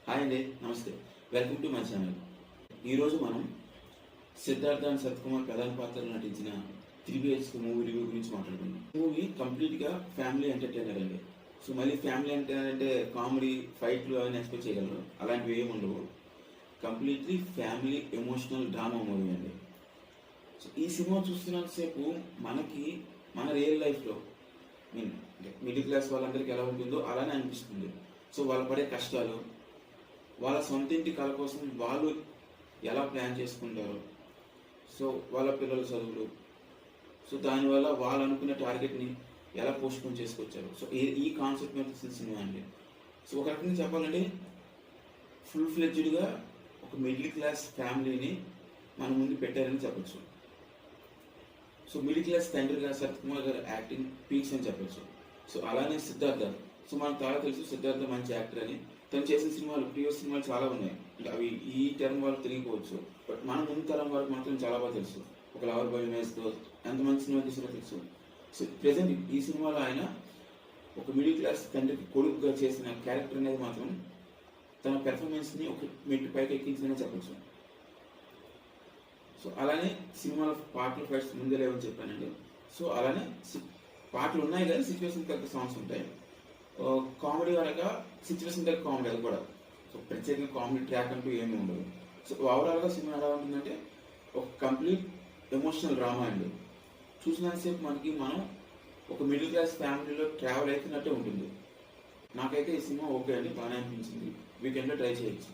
Hi అండి, నమస్తే. Welcome to my channel. ఈరోజు మనం సిద్ధార్థ అండ్ సత్కుమార్ ప్రధాన పాత్రలు నటించిన 3 మూవీ రివ్యూ గురించి మాట్లాడుకుందాం. మూవీ కంప్లీట్గా ఫ్యామిలీ ఎంటర్టైనర్ అండి. సో మళ్ళీ ఫ్యామిలీ ఎంటర్టైనర్ అంటే కామెడీ, ఫైట్లు అవన్నీ ఎక్స్పెక్ట్ చేయగలరు. అలాంటివి ఏమి ఉండవు. Completely family emotional drama movie అండి. సో ఈ సినిమా చూస్తున్నంతసేపు మనకి మన రియల్ లైఫ్లో మిడిల్ క్లాస్ వాళ్ళందరికీ ఎలా ఉంటుందో అలానే అనిపిస్తుంది. సో వాళ్ళు పడే కష్టాలు, వాళ్ళ సొంత ఇంటి కళ కోసం వాళ్ళు ఎలా ప్లాన్ చేసుకుంటారు, సో వాళ్ళ పిల్లల చదువులు, సో దానివల్ల వాళ్ళు అనుకునే టార్గెట్ని ఎలా పోస్ట్పోన్ చేసుకొచ్చారు. సో ఈ కాన్సెప్ట్ మీద తీసిన సినిమా అండి. సో ఒక రకంగా చెప్పాలంటే ఫుల్ ఫ్లెడ్జ్డ్గా ఒక మిడిల్ క్లాస్ ఫ్యామిలీని మన ముందు పెట్టారని చెప్పచ్చు. సో మిడిల్ క్లాస్ తండ్రిగా సత్కుమార్ గారు యాక్టింగ్ పీక్స్ అని చెప్పచ్చు. సో అలానే సిద్ధార్థ, సో మనకు చాలా తెలుసు సిద్ధార్థ మంచి యాక్టర్ అని. తను చేసిన సినిమాలు, ప్రీవియస్ సినిమాలు చాలా ఉన్నాయి. అవి ఈ టర్మ్ వాళ్ళకి తెలియకపోవచ్చు, బట్ మన ముందు తరం వాళ్ళకి మాత్రం చాలా బాగా తెలుసు. ఒక లవర్ బాయ్ మేస్తో ఎంత మంచి సినిమా తీసినా తెలుసు. సో ప్రెసెంట్ ఈ సినిమాలో ఆయన ఒక మిడిల్ క్లాస్ తండ్రికి కొడుకుగా చేసిన క్యారెక్టర్ అనేది మాత్రం తన పెర్ఫార్మెన్స్ని ఒక మెట్టు పైకి ఎక్కించిందని చెప్పచ్చు. సో అలానే సినిమాలో పాటలు ఫైట్స్ ముందే లేవని చెప్పానండి. సో అలానే పాటలు ఉన్నాయి కానీ సిచ్యువేషన్ తగ్గ సాంగ్స్ ఉంటాయి. కామెడీ అనగా సిచ్యువేషన్ తగ్గ కామెడీ, అది కూడా. సో ప్రత్యేకంగా కామెడీ ట్రాక్ అంటూ ఏమీ ఉండదు. సో ఓవరాల్గా సినిమా ఎలా ఉంటుందంటే ఒక కంప్లీట్ ఎమోషనల్ డ్రామా అండి. చూసినంతసేపు మనం ఒక మిడిల్ క్లాస్ ఫ్యామిలీలో ట్రావెల్ అవుతున్నట్టే ఉంటుంది. నాకైతే ఈ సినిమా ఓకే అండి, బాగానే అనిపించింది. వీకెండ్లో ట్రై చేయొచ్చు.